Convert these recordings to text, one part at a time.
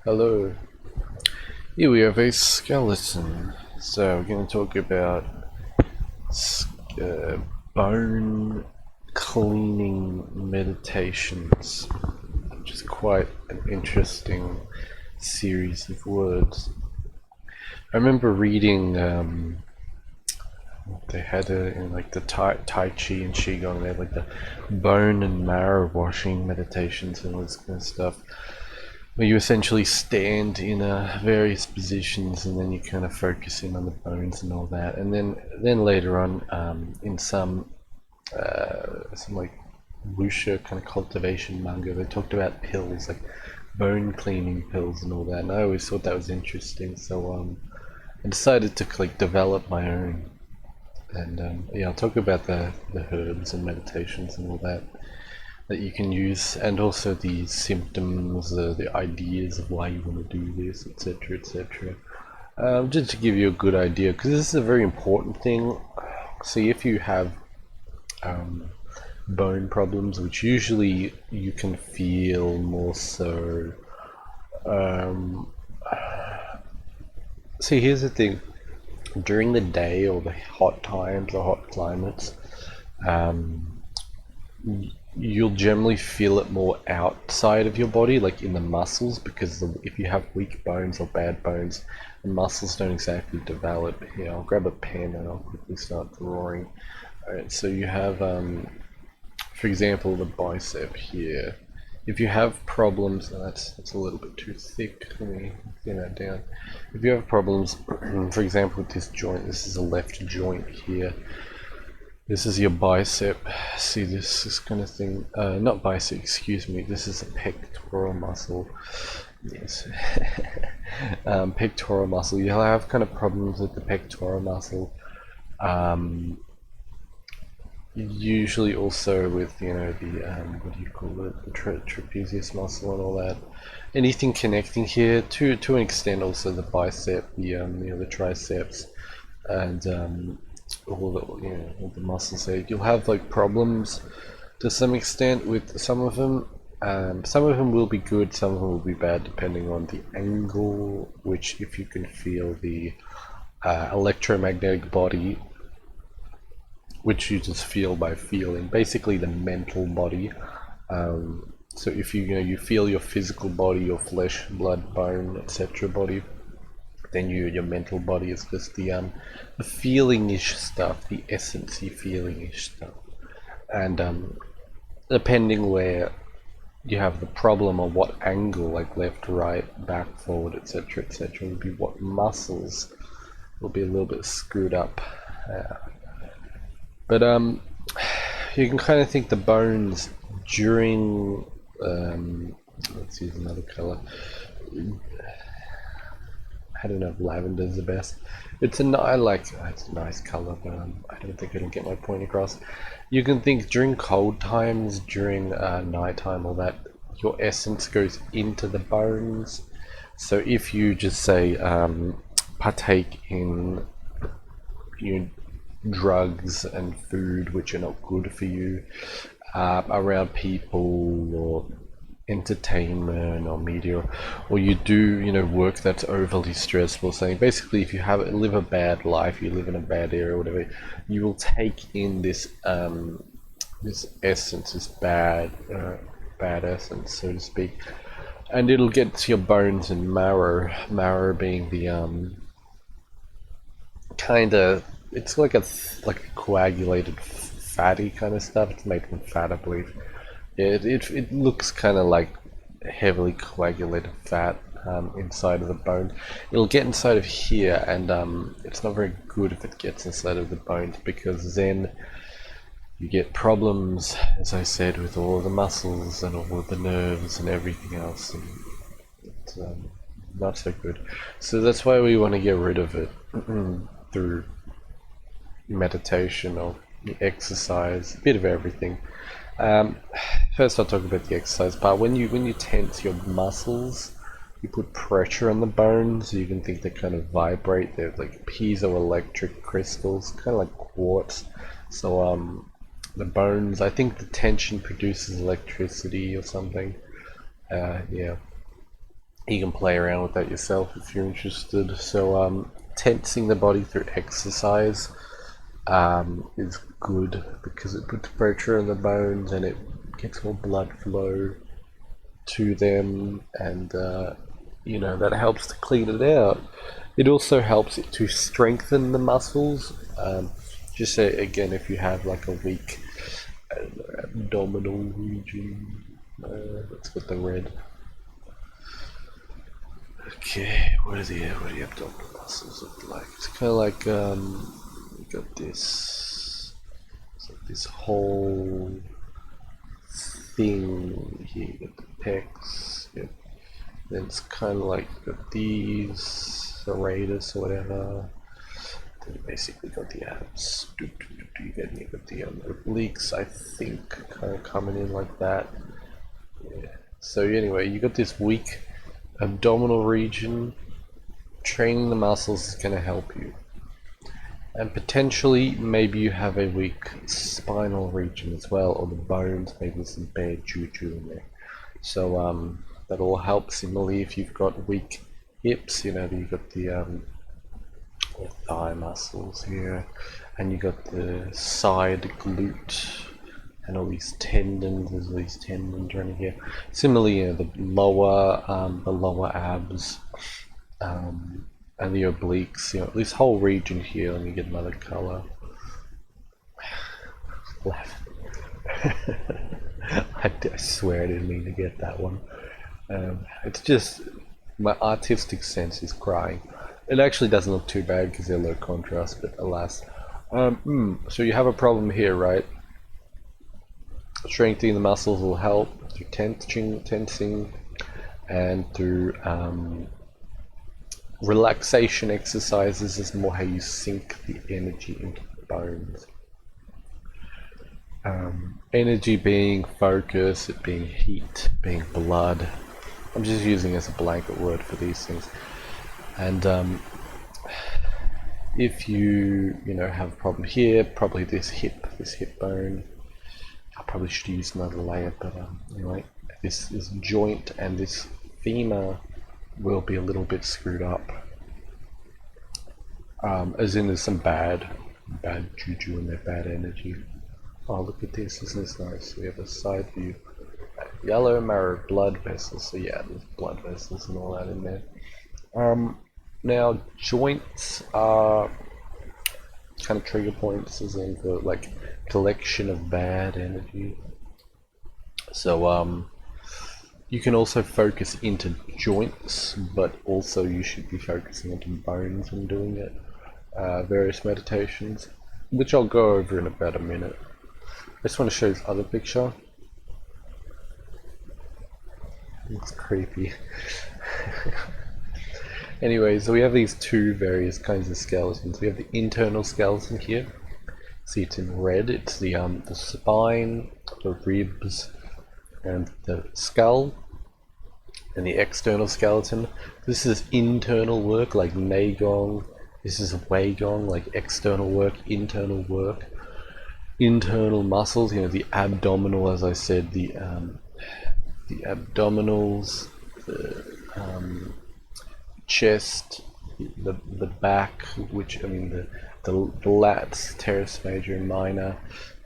Hello. Here we have a skeleton. So we're going to talk about uh, bone cleaning meditations, which is quite an interesting series of words. I remember reading they had in like the Tai Chi and Qigong, they had like the bone and marrow washing meditations and all this kind of stuff, where you essentially stand in various positions and then you kind of focus in on the bones and all that. And then later on, in some like wuxia kind of cultivation manga, they talked about pills, like bone cleaning pills and all that. And I always thought that was interesting. So I decided to like develop my own. And yeah, I'll talk about the herbs and meditations and all that you can use, and also the symptoms, the ideas of why you want to do this, etc., etc. Just to give you a good idea, because this is a very important thing. See, if you have bone problems, which usually you can feel more so. See, here's the thing: during the day or the hot times or hot climates, you'll generally feel it more outside of your body, like in the muscles, because if you have weak bones or bad bones, the muscles don't exactly develop. Here, I'll grab a pen and I'll quickly start drawing. Alright, so you have, for example, the bicep here. If you have problems, that's a little bit too thick. Let me thin that down. If you have problems, for example, with this joint, this is a left joint here. This is your bicep. See this kind of thing. Not bicep, excuse me. This is a pectoral muscle. Yes. Pectoral muscle. You'll have kind of problems with the pectoral muscle. Usually also with, the what do you call it, the trapezius muscle and all that. Anything connecting here, to an extent, also the bicep, the triceps, and all the muscles there. You'll have like problems to some extent with some of them. Some of them will be good, some of them will be bad, depending on the angle, which, if you can feel the electromagnetic body, which you just feel by feeling, basically the mental body. So if you feel your physical body, your flesh, blood, bone, etc. body, then your mental body is just the feeling-ish stuff, the essence-y feeling-ish stuff. And depending where you have the problem or what angle, like left, right, back, forward, etc., etc., will be what muscles will be a little bit screwed up. But you can kind of think the bones during, let's use another color. I don't know if lavender is the best. It's a nice color, but I don't think it'll get my point across. You can think during cold times, during nighttime, all that, your essence goes into the bones. So if you just say partake in drugs and food which are not good for you, around people or entertainment or media, or you do work that's overly stressful, saying basically if you live a bad life, you live in a bad area or whatever, you will take in this this essence, this bad essence, so to speak, and it'll get to your bones and marrow being the kind of, it's like a coagulated fatty kind of stuff. It's made from fat, I believe. Yeah, it looks kind of like heavily coagulated fat inside of the bone. It'll get inside of here, and it's not very good if it gets inside of the bones, because then you get problems, as I said, with all of the muscles and all of the nerves and everything else. And it's not so good. So that's why we want to get rid of it through meditation or exercise, a bit of everything. First, I'll talk about the exercise part. When you tense your muscles, you put pressure on the bones. So you can think they kind of vibrate. They're like piezoelectric crystals, kind of like quartz. So the bones, I think the tension produces electricity or something. Yeah. You can play around with that yourself if you're interested. So tensing the body through exercise is good because it puts pressure on the bones and it gets more blood flow to them, and that helps to clean it out. It also helps it to strengthen the muscles. Just say again, if you have like a weak abdominal region, let's get the red. Okay, what do the abdominal muscles look like? It's kind of like you got this. It's like this whole thing here. You got the pecs. Yep. Then it's kind of like you got these serratus or whatever. Then you basically got the abs. You got the obliques, I think, kind of coming in like that. Yeah. So anyway, you got this weak abdominal region. Training the muscles is going to help you. And potentially, maybe you have a weak spinal region as well, or the bones, maybe there's some bad juju in there. So that all helps. Similarly, if you've got weak hips, you've got the thigh muscles here, and you got the side glute, and all these tendons. There's all these tendons running here. Similarly, the lower abs, and the obliques. This whole region here. Let me get another color. I swear I didn't mean to get that one. It's just my artistic sense is crying. It actually doesn't look too bad because they're low contrast, but alas. So you have a problem here, right? Strengthening the muscles will help through tensing and through relaxation exercises is more how you sink the energy into the bones. Energy being focus, it being heat, being blood. I'm just using it as a blanket word for these things. And if you have a problem here, probably this hip bone. I probably should use another layer, but anyway, this joint and this femur will be a little bit screwed up. As in there's some bad juju in there, bad energy. Oh, look at this, isn't this nice? We have a side view. Yellow marrow blood vessels, so yeah, there's blood vessels and all that in there. Now, joints are kind of trigger points, as in for like collection of bad energy. So you can also focus into joints, but also you should be focusing into bones when doing it. Various meditations, which I'll go over in about a minute. I just want to show this other picture. It's creepy. Anyway, so we have these two various kinds of skeletons. We have the internal skeleton here. See, it's in red. It's the spine, the ribs, and the skull. And the external skeleton. This is internal work, like Neigong. This is Weigong, like external work, internal work. Internal muscles, the abdominal, as I said, the abdominals, the chest, the back, which the lats, teres major and minor,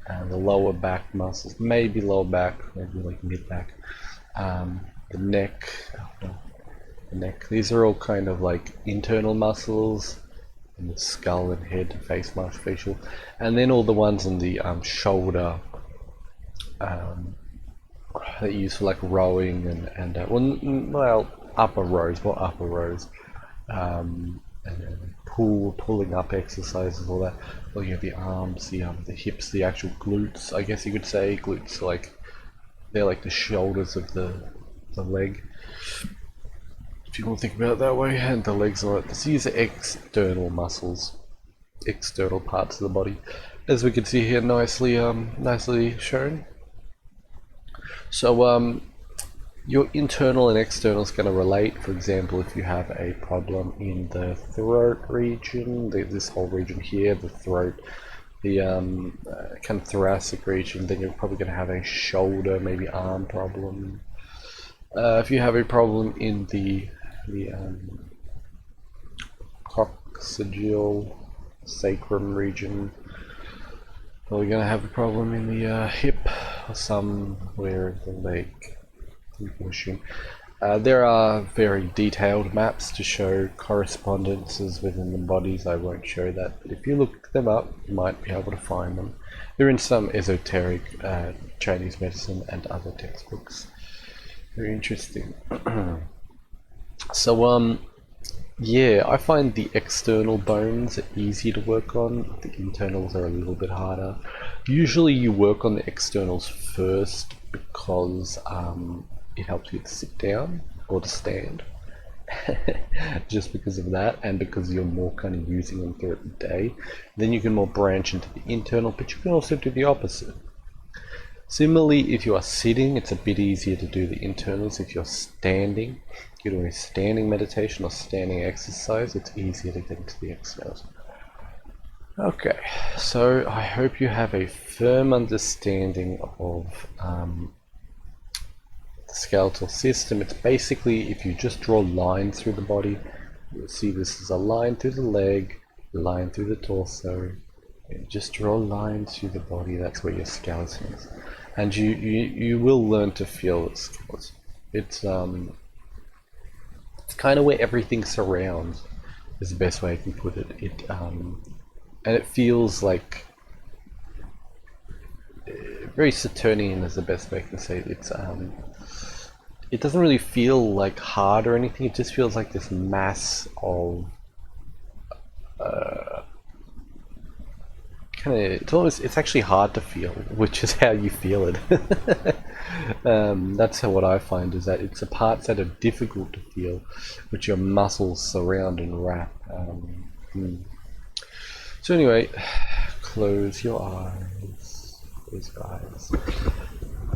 and the lower back muscles, maybe lower back, maybe like mid back, the neck, These are all kind of like internal muscles. And the skull and head, face mask, facial, and then all the ones in the shoulder that you use for like rowing and upper rows, more upper rows, and then pulling up exercises, all that. Well, you have the arms, the hips, the actual glutes. I guess you could say glutes, they're like the shoulders of the leg. If you want to think about it that way, and the legs are like this. These are external muscles, external parts of the body, as we can see here, nicely shown. So your internal and external is going to relate. For example, if you have a problem in the throat region, this whole region here, the throat, the kind of thoracic region, then you're probably going to have a shoulder, maybe arm problem. If you have a problem in the coccygeal sacrum region, well, you're going to have a problem in the hip or somewhere of the leg, you can assume. There are very detailed maps to show correspondences within the bodies. I won't show that, but if you look them up, you might be able to find them. They're in some esoteric Chinese medicine and other textbooks. Very interesting. So, yeah, I find the external bones easy to work on. The internals are a little bit harder. Usually you work on the externals first because it helps you to sit down or to stand. Just because of that, and because you're more kind of using them throughout the day. Then you can more branch into the internal, but you can also do the opposite. Similarly, if you are sitting, it's a bit easier to do the internals. If you're standing, you're doing a standing meditation or standing exercise, it's easier to get into the externals. Okay, so I hope you have a firm understanding of the skeletal system. It's basically, if you just draw lines through the body, you'll see this is a line through the leg, a line through the torso, and just draw lines through the body. That's where your skeleton is. And you will learn to feel the skeleton. It's kind of where everything surrounds, is the best way I can put it. And it feels like very Saturnian is the best way I can say it. It doesn't really feel like hard or anything. It just feels like this mass of it's actually hard to feel, which is how you feel it. That's what I find, is that it's the parts that are difficult to feel, which your muscles surround and wrap. So anyway, close your eyes,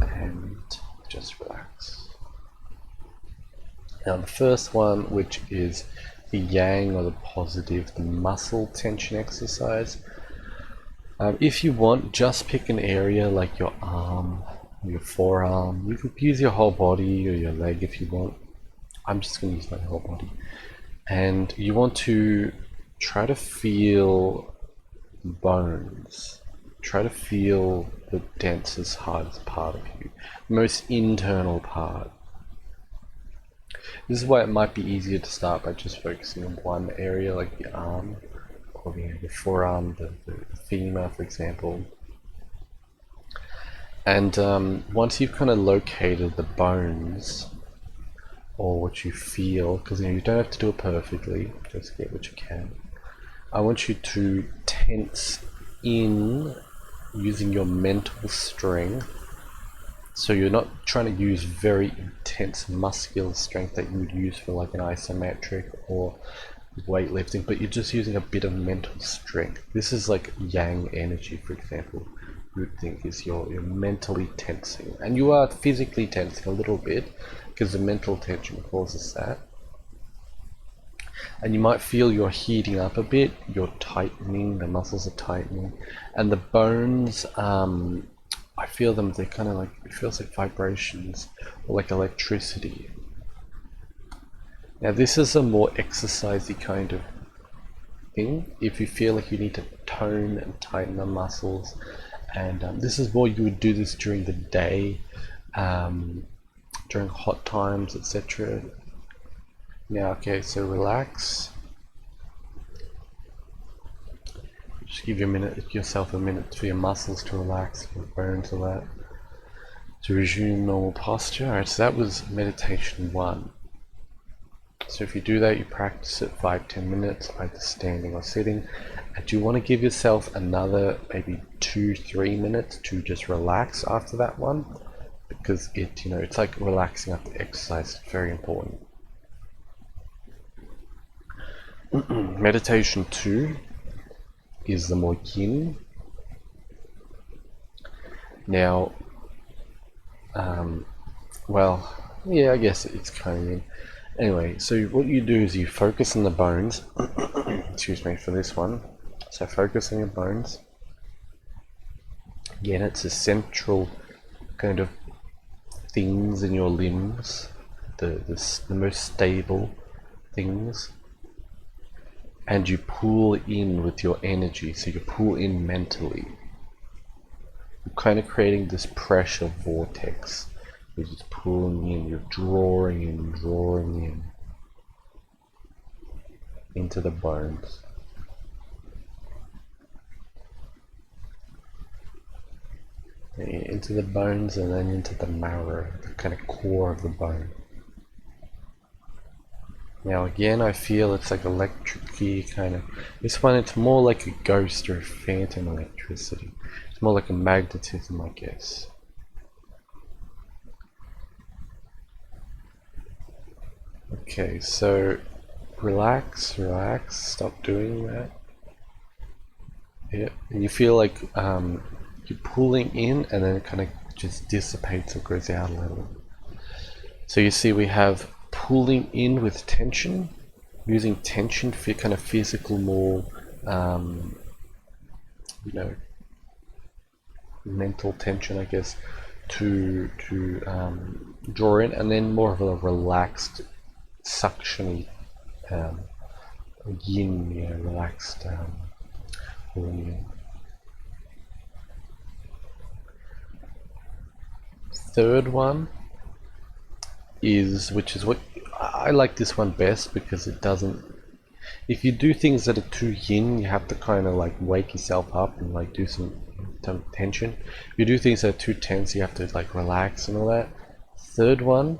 and just relax. Now the first one, which is the yang, or the positive, the muscle tension exercise. If you want, just pick an area like your arm, or your forearm. You could use your whole body or your leg if you want. I'm just going to use my whole body. And you want to try to feel bones. Try to feel the densest, hardest part of you, the most internal part. This is why it might be easier to start by just focusing on one area, like the arm, or the forearm, the femur, for example. And once you've kind of located the bones, or what you feel, because you don't have to do it perfectly, just get what you can. I want you to tense in using your mental strength. So you're not trying to use very intense muscular strength that you would use for like an isometric or weightlifting, but you're just using a bit of mental strength. This is like yang energy, for example. You would think is you're mentally tensing, and you are physically tensing a little bit because the mental tension causes that. And you might feel you're heating up a bit, you're tightening, the muscles are tightening, and the bones, I feel them, they're kind of like, it feels like vibrations or like electricity. Now this is a more exercisey kind of thing. If you feel like you need to tone and tighten the muscles, and this is more, you would do this during the day, during hot times, etc. Now, okay, so relax. Just give yourself a minute for your muscles to relax, your bones, all that, to resume normal posture. Alright, so that was meditation 1. So if you do that, you practice it 5-10 minutes, either standing or sitting. And you want to give yourself another maybe 2-3 minutes to just relax after that one, because it's like relaxing after exercise. It's very important. Meditation 2 is the more yin. Now, well, yeah, I guess it's kind of yin. Anyway, so what you do is you focus on the bones. Excuse me for this one. So focus on your bones. Again, it's a central kind of things in your limbs. the most stable things, and you pull in with your energy. So you pull in mentally. You're kind of creating this pressure vortex. You're just pulling in, you're drawing in into the bones. Into the bones and then into the marrow, the kind of core of the bone. Now again, I feel it's like electric-y kind of. This one, it's more like a ghost or a phantom electricity. It's more like a magnetism, I guess. Okay, so relax, stop doing that. Yeah, and you feel like you're pulling in and then it kind of just dissipates or goes out a little. So you see we have pulling in with tension, using tension for kind of physical, more you know, mental tension, I guess, to draw in, and then more of a relaxed suction, yin, you know, relaxed pulling in. Third one is, which is what I like this one best, because it doesn't, if you do things that are too yin, you have to kind of like wake yourself up and like do some tension. If you do things that are too tense, you have to like relax and all that. Third one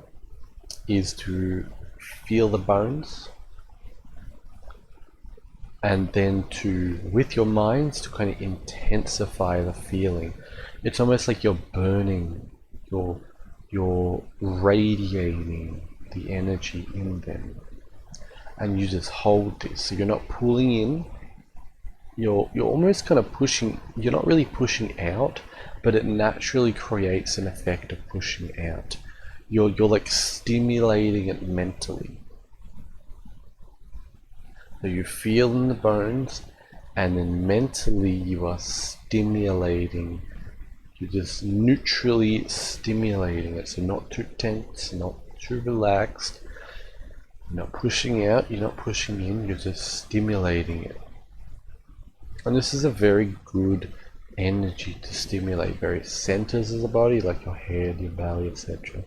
is to feel the bones, and then to, with your minds, to kind of intensify the feeling. It's almost like you're burning, you're radiating the energy in them, and you just hold this. So you're not pulling in, you're almost kind of pushing. You're not really pushing out, but it naturally creates an effect of pushing out. You're like stimulating it mentally. So you feel in the bones, and then mentally you are stimulating. You're just neutrally stimulating it. So not too tense, not too relaxed. You're not pushing out, you're not pushing in, you're just stimulating it. And this is a very good energy to stimulate various centers of the body, like your head, your belly, etc.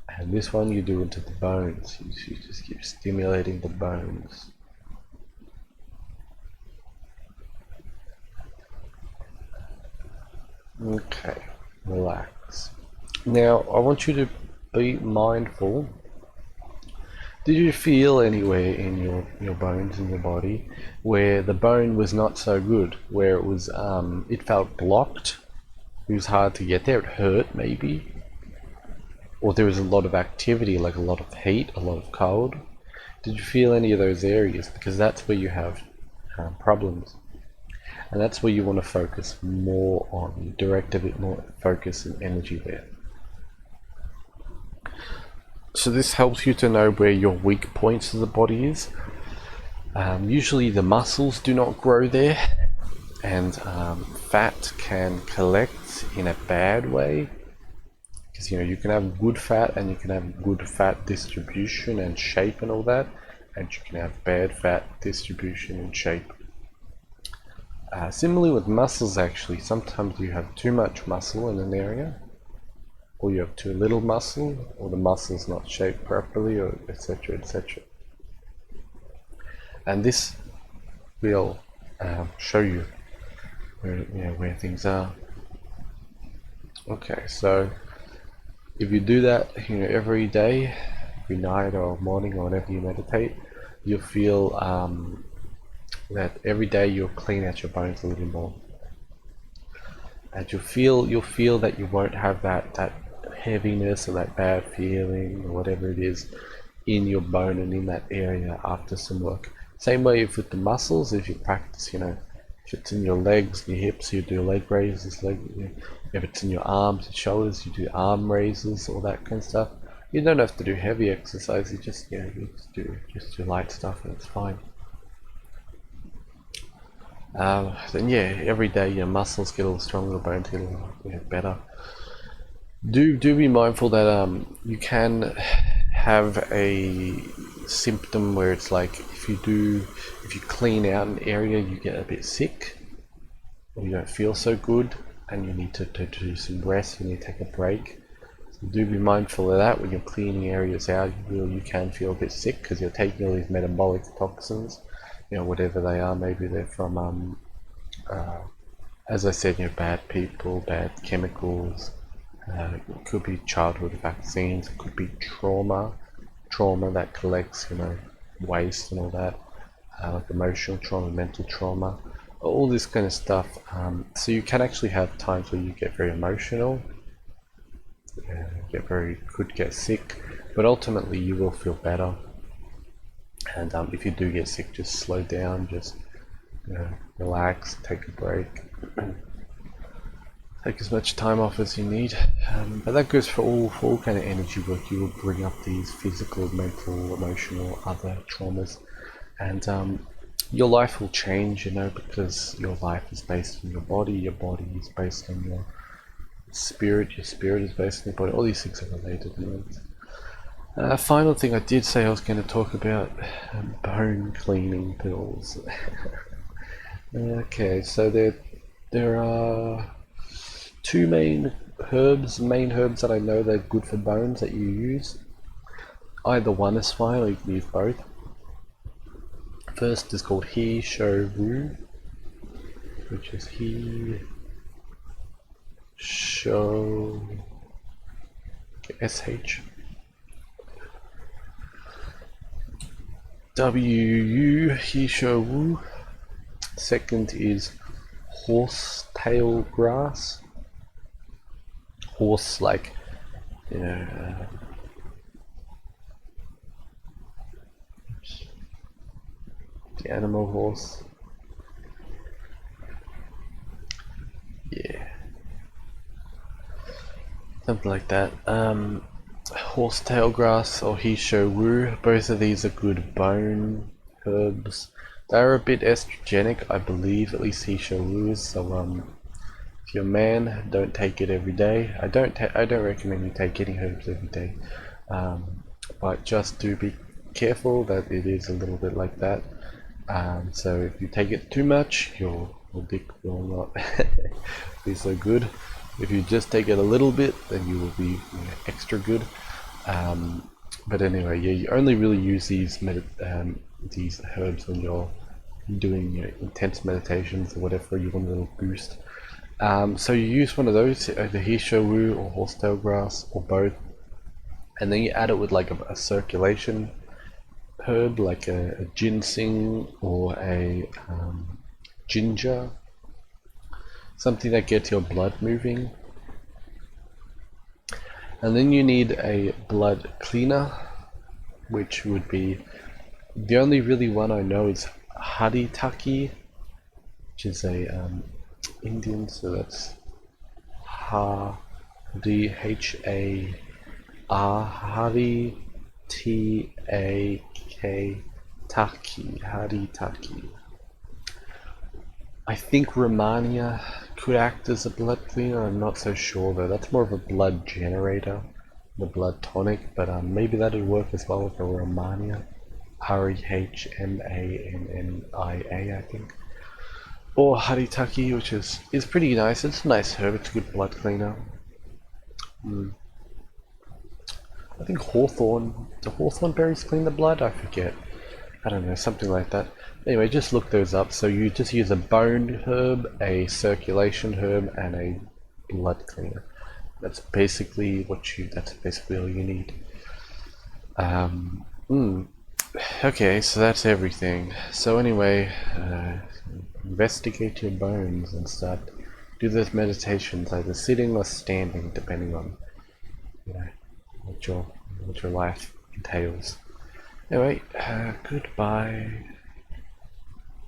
And this one you do into the bones. You just keep stimulating the bones. Okay, relax. Now I want you to be mindful. Did you feel anywhere in your bones in your body where the bone was not so good, where it was it felt blocked, it was hard to get there, it hurt maybe, or there was a lot of activity, like a lot of heat, a lot of cold? Did you feel any of those areas? Because that's where you have problems, and that's where you want to focus more on. You direct a bit more focus and energy there. So this helps you to know where your weak points of the body is. Usually the muscles do not grow there, and fat can collect in a bad way, because you know you can have good fat and you can have good fat distribution and shape and all that, and you can have bad fat distribution and shape. Similarly with muscles, actually, sometimes you have too much muscle in an area, or you have too little muscle, or the muscle's not shaped properly, or etc, etc. And this will show you where things are. Okay, so if you do that, every day, every night or morning or whenever you meditate, you'll feel that every day you'll clean out your bones a little more, and you'll feel that you won't have that heaviness or that bad feeling or whatever it is in your bone and in that area after some work. Same way with the muscles, if you practice, if it's in your legs, your hips, you do leg raises, if it's in your arms and shoulders, you do arm raises, all that kind of stuff. You don't have to do heavy exercise, you just do light stuff and it's fine. Then every day your muscles get a little stronger, bones get a little better. Do be mindful that you can have a symptom where it's like if you clean out an area, you get a bit sick, or you don't feel so good, and you need to do some rest, you need to take a break. So do be mindful of that when you're cleaning areas out. You can feel a bit sick because you're taking all these metabolic toxins, you know, whatever they are. Maybe they're from as I said, you know, bad people, bad chemicals. It could be childhood vaccines. It could be trauma that collects, you know, waste and all that, like emotional trauma, mental trauma, all this kind of stuff. So you can actually have times where you get very emotional, could get sick, but ultimately you will feel better. And if you do get sick, just slow down, just relax, take a break. Take as much time off as you need, but that goes for all kind of energy work. You will bring up these physical, mental, emotional, other traumas, and your life will change, you know, because your life is based on your body is based on your spirit is based on your body. All these things are related, you know. Final thing I did say I was going to talk about, bone cleaning pills. Okay, so there are two main herbs that I know that are good for bones that you use. Either one is fine, or you can use both. First is called He Shou Wu, which is He Shou SH WU, He Shou Wu. Second is horsetail grass. Horse, like, you know, the animal horse. Yeah, something like that. Horsetail grass or He Shou Wu. Both of these are good bone herbs. They're a bit estrogenic, I believe. At least He Shou Wu is. So if you're a man, don't take it every day. I don't recommend you take any herbs every day, but just do be careful that it is a little bit like that. So if you take it too much, your dick will not be so good. If you just take it a little bit, then you will be extra good. But anyway, yeah, you only really use these herbs when you're doing intense meditations or whatever. You want a little boost. So you use one of those, either He Shou Wu or horsetail grass or both, and then you add it with like a circulation herb, like a ginseng or a ginger, something that gets your blood moving. And then you need a blood cleaner, which would be, the only really one I know is Haritaki, which is a Indian, so that's Haritaki, Haritaki. I think Romania could act as a blood cleaner. I'm not so sure though. That's more of a blood generator, the blood tonic, but maybe that would work as well for Romania. Rehmannia, I think. Or Haritaki, which is pretty nice. It's a nice herb. It's a good blood cleaner. I think the hawthorn berries clean the blood? I forget. I don't know, something like that. Anyway, just look those up. So you just use a bone herb, a circulation herb, and a blood cleaner. That's basically all you need. Okay, so that's everything. So anyway, investigate your bones and do those meditations, either sitting or standing, depending on what your life entails. Anyway, goodbye.